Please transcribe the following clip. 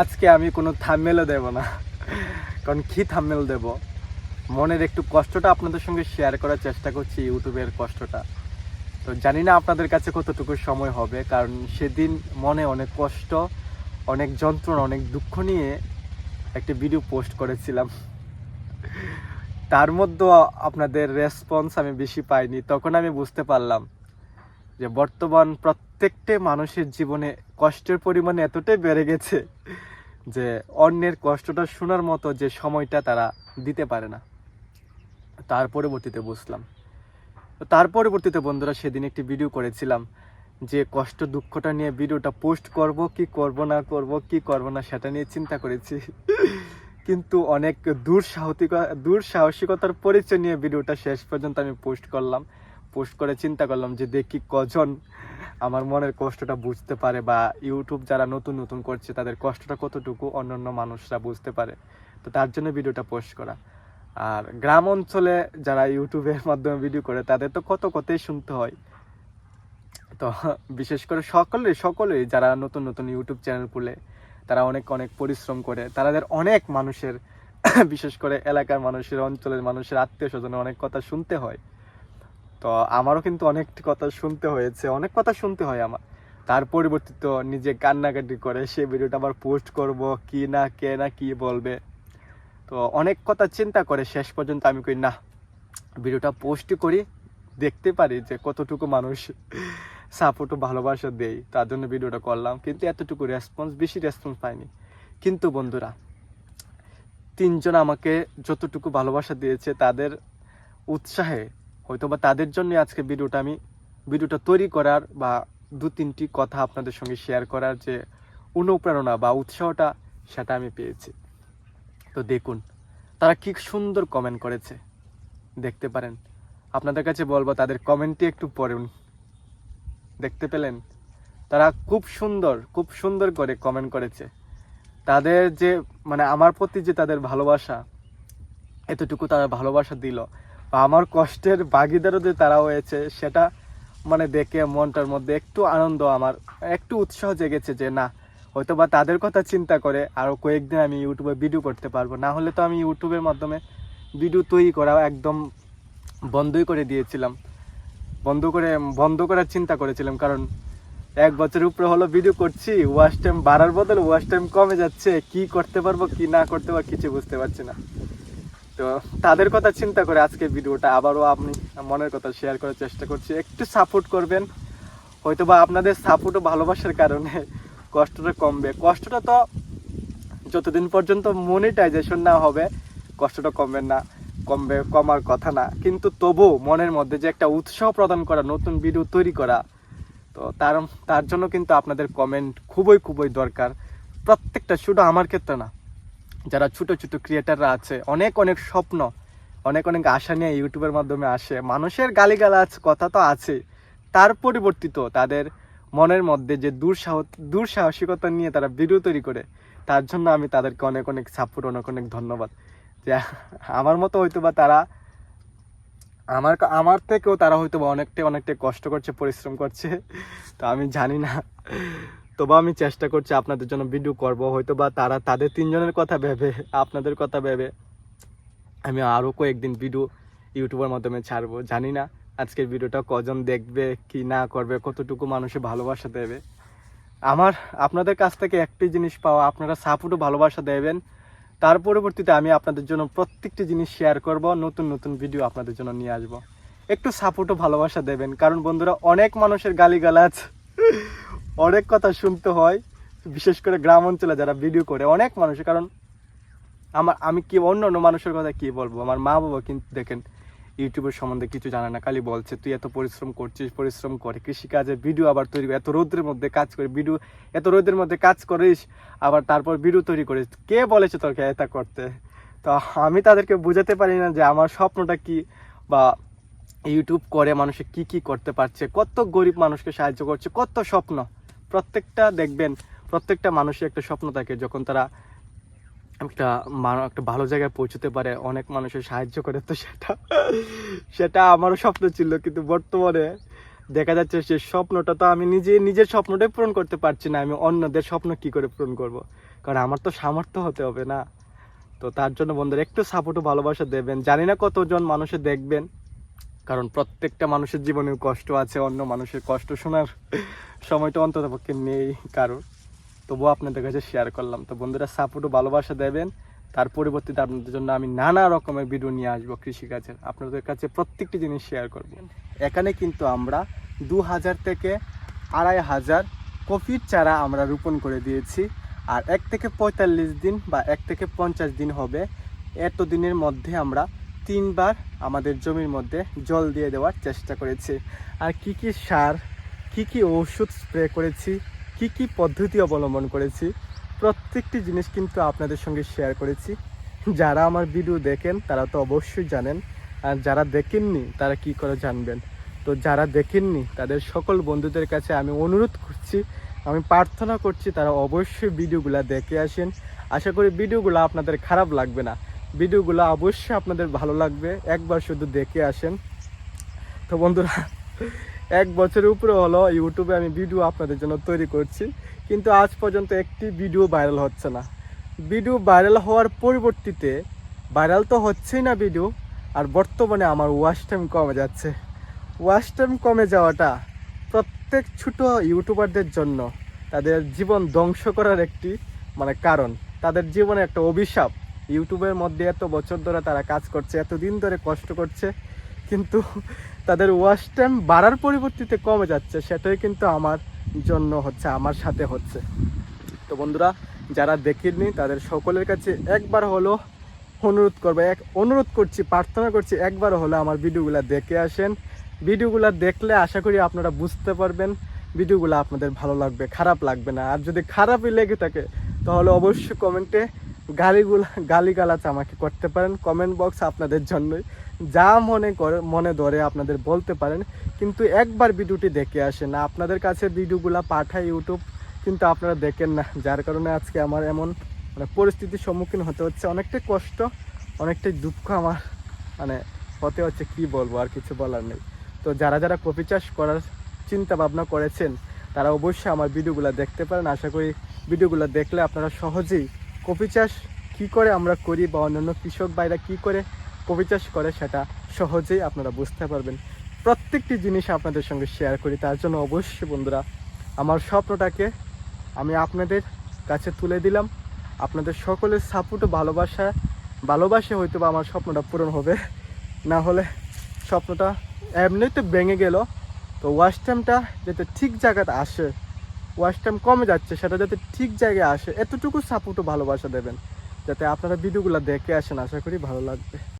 আজকে আমি কোনো থাম্বনেলও দেব না, কারণ কি থাম্বনেল দেব, মনের একটু কষ্টটা আপনাদের সঙ্গে শেয়ার করার চেষ্টা করছি, ইউটিউবের কষ্টটা। তো জানি না আপনাদের কাছে কতটুকু সময় হবে, কারণ সেদিন মনে অনেক কষ্ট, অনেক যন্ত্রণা, অনেক দুঃখ নিয়ে একটি ভিডিও পোস্ট করেছিলাম। তার মধ্যেও আপনাদের রেসপন্স আমি বেশি পাইনি। তখন আমি বুঝতে পারলাম যে বর্তমান প্রত্যেকটা মানুষের জীবনে কষ্টের পরিমাণ এতটাই বেড়ে গেছে যে অন্যের কষ্টটা শোনার মতো যে সময়টা তারা দিতে পারে না। তার পরবর্তীতে বুঝলাম। তার পরবর্তীতে বন্ধুরা সেদিন একটি ভিডিও করেছিলাম যে কষ্ট দুঃখটা নিয়ে ভিডিওটা পোস্ট করব কি করব না সেটা নিয়ে চিন্তা করেছি। কিন্তু অনেক দুঃসাহসিকতার পরিচয় নিয়ে ভিডিওটা শেষ পর্যন্ত আমি পোস্ট করে চিন্তা করলাম যে দেখি কজন আমার মনের কষ্টটা বুঝতে পারে, বা ইউটিউব যারা নতুন করছে তাদের কষ্টটা কতটুকু অন্যান্য মানুষরা বুঝতে পারে। তো তার জন্য ভিডিওটা পোস্ট করা। আর গ্রাম অঞ্চলে যারা ইউটিউবের মাধ্যমে ভিডিও করে তাদের তো কথাই শুনতে হয়। তো বিশেষ করে সকলেই যারা নতুন ইউটিউব চ্যানেল খুলে তারা অনেক পরিশ্রম করে, তাদের অনেক মানুষের বিশেষ করে এলাকার মানুষের, অঞ্চলের মানুষের, আত্মীয় স্বজনের অনেক কথা শুনতে হয়। তো আমারও কিন্তু অনেক কথা শুনতে হয় আমার। তার পরিবর্তিত নিজে কান্নাকাটি করে সে ভিডিওটা আবার পোস্ট করব কি না, কে না কি বলবে। তো অনেক কথা চিন্তা করে শেষ পর্যন্ত আমি কই না, ভিডিওটা পোস্টই করি, দেখতে পারি যে কতটুকু মানুষ সাপোর্ট ও ভালোবাসা দেয়। তার জন্য ভিডিওটা করলাম, কিন্তু এতটুকু বেশি রেসপন্স পাইনি। কিন্তু বন্ধুরা, তিনজন আমাকে যতটুকু ভালোবাসা দিয়েছে তাদের উৎসাহে হয়তোবা তাদের জন্য আজকে ভিডিওটা তৈরি করার বা দু তিনটি কথা আপনাদের সঙ্গে শেয়ার করার যে অনুপ্রেরণা বা উৎসাহটা সেটা আমি পেয়েছি। তো দেখুন তারা কি সুন্দর কমেন্ট করেছে, দেখতে পারেন। আপনাদের কাছে বলবো তাদের কমেন্টটি একটু পড়ুন। দেখতে পেলেন? তারা খুব সুন্দর করে কমেন্ট করেছে। তাদের যে আমার প্রতি যে তাদের ভালোবাসা, এতটুকু তারা ভালোবাসা দিল বা আমার কষ্টের ভাগিদারও যে তারা হয়েছে, সেটা দেখে মনটার মধ্যে একটু আনন্দ, আমার একটু উৎসাহ জেগেছে যে না, হয়তোবা তাদের কথা চিন্তা করে আরও কয়েকদিন আমি ইউটিউবে ভিডিও করতে পারবো। না হলে তো আমি ইউটিউবের মাধ্যমে ভিডিও তৈরি করা একদম বন্ধই করে দিয়েছিলাম, বন্ধ করার চিন্তা করেছিলাম। কারণ 1 বছরের উপরে হলো ভিডিও করছি, ওয়াচ টাইম বাড়ার বদলে ওয়াচ টাইম কমে যাচ্ছে, কি করতে পারবো কি না করতে পারবো কিছু বুঝতে পারছি না। তো তাদের কথা চিন্তা করে আজকে ভিডিওটা আবারও আমি মনের কথা শেয়ার করার চেষ্টা করছি। একটু সাপোর্ট করবেন, হয়তোবা আপনাদের সাপোর্ট ও ভালোবাসার কারণে কষ্টটা কমবে। কষ্টটা তো যতদিন পর্যন্ত মনিটাইজেশন না হবে কষ্টটা কমার কথা না, কিন্তু তবু মনের মধ্যে যে একটা উৎসাহ প্রদান করা, নতুন ভিডিও তৈরি করা, তো তার জন্য কিন্তু আপনাদের কমেন্ট খুবই দরকার। প্রত্যেকটা, শুধু আমার ক্ষেত্রে না, যারা ছোট ক্রিয়েটাররা আছে, অনেক স্বপ্ন, অনেক আশা নিয়ে ইউটিউবের মাধ্যমে আসে। মানুষের গালিগালাজ কথা তো আছে, তার পরিবর্তিত তাদের মনের মধ্যে যে দুঃসাহসিকতা নিয়ে তারা ভিডিও তৈরি করে, তার জন্য আমি তাদেরকে অনেক সাপোর্ট, অনেক ধন্যবাদ। যে আমার মতো হয়তোবা তারা আমার থেকেও তারা হয়তোবা অনেকটা কষ্ট করছে, পরিশ্রম করছে। তো আমি জানি না, তবে আমি চেষ্টা করছি আপনাদের জন্য ভিডিও করব। হয়তোবা তারা তাদের তিনজনের কথা ভেবে, আপনাদের কথা ভেবে আমি আরও কয়েকদিন ভিডিও ইউটিউবের মাধ্যমে ছাড়বো। জানি না আজকের ভিডিওটা কজন দেখবে কি না করবে, কতটুকু মানুষের ভালোবাসা দেবে। আপনাদের কাছ থেকে একটি জিনিস পাওয়া, আপনারা সাপোর্ট ও ভালোবাসা দেবেন। তার পরবর্তীতে আমি আপনাদের জন্য প্রত্যেকটি জিনিস শেয়ার করব, নতুন ভিডিও আপনাদের জন্য নিয়ে আসব। একটু সাপোর্ট ও ভালোবাসা দেবেন, কারণ বন্ধুরা অনেক মানুষের গালিগালাজ, অনেক কথা শুনতে হয়, বিশেষ করে গ্রাম অঞ্চলে যারা ভিডিও করে অনেক মানুষের। কারণ আমি কি অন্য মানুষের কথা কি বলবো, আমার মা বাবা কিন্তু দেখেন ইউটিউবের সম্বন্ধে কিছু জানে না, খালি বলছে তুই এত পরিশ্রম করে কৃষিকাজের ভিডিও আবার তৈরি করে, এত রোদের মধ্যে কাজ করিস, আবার তারপর ভিডিও তৈরি করিস, কে বলেছে তোকে এটা করতে? তো আমি তাদেরকে বুঝাতে পারি না যে আমার স্বপ্নটা কি, বা ইউটিউব করে মানুষে কি করতে পারছে, কত গরিব মানুষকে সাহায্য করছে, কত স্বপ্ন। প্রত্যেকটা মানুষের একটা স্বপ্ন থাকে, যখন তারা একটা ভালো জায়গায় পৌঁছতে পারে, অনেক মানুষের সাহায্য করে। তো সেটা আমারও স্বপ্ন ছিল, কিন্তু বর্তমানে দেখা যাচ্ছে সে স্বপ্নটা তো আমি নিজের স্বপ্নটাই পূরণ করতে পারছি না, আমি অন্যদের স্বপ্ন কি করে পূরণ করব। কারণ আমার তো সামর্থ্য হতে হবে না। তো তার জন্য বন্ধুরা একটু সাপোর্ট ও ভালোবাসা দেবেন। জানি না কতজন মানুষে দেখবেন, কারণ প্রত্যেকটা মানুষের জীবনেও কষ্ট আছে, অন্য মানুষের কষ্ট শোনার সময়টা অন্ততপক্ষে নেই কারোর। তবুও আপনাদের কাছে শেয়ার করলাম। তো বন্ধুরা সাপোর্ট ও ভালোবাসা দেবেন, তার পরিবর্তিতে আপনাদের জন্য আমি নানা রকমের ভিডিও নিয়ে আসবো কৃষিকাজের, আপনাদের কাছে প্রত্যেকটি জিনিস শেয়ার করব। এখানে কিন্তু আমরা 2000 থেকে 2500 কপির চারা আমরা রোপণ করে দিয়েছি। আর 1 থেকে 45 দিন বা 1 থেকে 50 দিন হবে, এত দিনের মধ্যে আমরা 3 বার আমাদের জমির মধ্যে জল দিয়ে দেওয়ার চেষ্টা করেছি। আর কি কি সার, কি কি ওষুধ স্প্রে করেছি, কি কি পদ্ধতি অবলম্বন করেছি, প্রত্যেকটি জিনিস কিন্তু আপনাদের সঙ্গে শেয়ার করেছি। যারা আমার ভিডিও দেখেন তারা তো অবশ্যই জানেন, আর যারা দেখেননি তারা কি করে জানবেন। তো যারা দেখেননি তাদের সকল বন্ধুদের কাছে আমি অনুরোধ করছি, আমি প্রার্থনা করছি তারা অবশ্যই ভিডিওগুলো দেখে আসেন। আশা করি ভিডিওগুলো আপনাদের খারাপ লাগবে না, ভিডিওগুলো অবশ্যই আপনাদের ভালো লাগবে। একবার শুধু দেখে আসেন। তো বন্ধুরা 1 বছরের উপরে হলো ইউটিউবে আমি ভিডিও আপনাদের জন্য তৈরি করছি, কিন্তু আজ পর্যন্ত একটি ভিডিও ভাইরাল হচ্ছে না। ভিডিও ভাইরাল হওয়ার পরিবর্তিতে ভাইরাল তো হচ্ছেই না ভিডিও, আর বর্তমানে আমার ওয়াচ টাইম কমে যাচ্ছে। ওয়াচ টাইম কমে যাওয়াটা প্রত্যেক ছোট ইউটিউবারদের জন্য তাদের জীবন ধ্বংস করার একটি কারণ, তাদের জীবনে একটা অভিশাপ। ইউটিউবের মধ্যে এত বছর ধরে তারা কাজ করছে, এতদিন ধরে কষ্ট করছে, কিন্তু তাদের ওয়াচ টাইম বাড়ার পরিবর্তিতে কমে যাচ্ছে। সেটাই কিন্তু আমার জন্য হচ্ছে, আমার সাথে হচ্ছে। তো বন্ধুরা যারা দেখেননি তাদের সকলের কাছে একবার হলো অনুরোধ করছি, প্রার্থনা করছি, একবার হলো আমার ভিডিওগুলো দেখে আসেন। ভিডিওগুলো দেখলে আশা করি আপনারা বুঝতে পারবেন, ভিডিওগুলো আপনাদের ভালো লাগবে, খারাপ লাগবে না। আর যদি খারাপই লেগে থাকে তাহলে অবশ্যই কমেন্টে গালিগালাজ আমাকে করতে পারেন। কমেন্ট বক্স আপনাদের জন্যই, যা মনে ধরে আপনাদের বলতে পারেন, কিন্তু একবার ভিডিওটি দেখে আসেন। আপনাদের কাছে ভিডিওগুলো পাঠায় ইউটিউব, কিন্তু আপনারা দেখেন না, যার কারণে আজকে আমার এমন পরিস্থিতির সম্মুখীন হতে হচ্ছে। অনেকটাই কষ্ট, অনেকটাই দুঃখ আমার হতে হচ্ছে, কি বলবো, আর কিছু বলার নেই। তো যারা যারা কপি চাষ করার চিন্তা ভাবনা করেছেন তারা অবশ্যই আমার ভিডিওগুলো দেখতে পারেন। আশা করি ভিডিওগুলো দেখলে আপনারা সহজেই কপি চাষ কী করে আমরা করি বা অন্যান্য কৃষক ভাইরা কী করে কপি চাষ করে সেটা সহজেই আপনারা বুঝতে পারবেন। প্রত্যেকটি জিনিস আপনাদের সঙ্গে শেয়ার করি, তার জন্য অবশ্যই বন্ধুরা আমার স্বপ্নটাকে আমি আপনাদের কাছে তুলে দিলাম। আপনাদের সকলের সাপোর্ট ও ভালোবাসে হয়তো বা আমার স্বপ্নটা পূরণ হবে, না হলে স্বপ্নটা এমনিতে ভেঙে গেল। তো ওয়াচ টাইমটা যাতে ঠিক জায়গাতে আসে, ওয়াচ টাইম কমে যাচ্ছে সেটা যাতে ঠিক জায়গায় আসে, এতটুকু সাপোর্ট ও ভালোবাসা দেবেন, যাতে আপনারা ভিডিওগুলো দেখে আসেন। আশা করি ভালো লাগবে।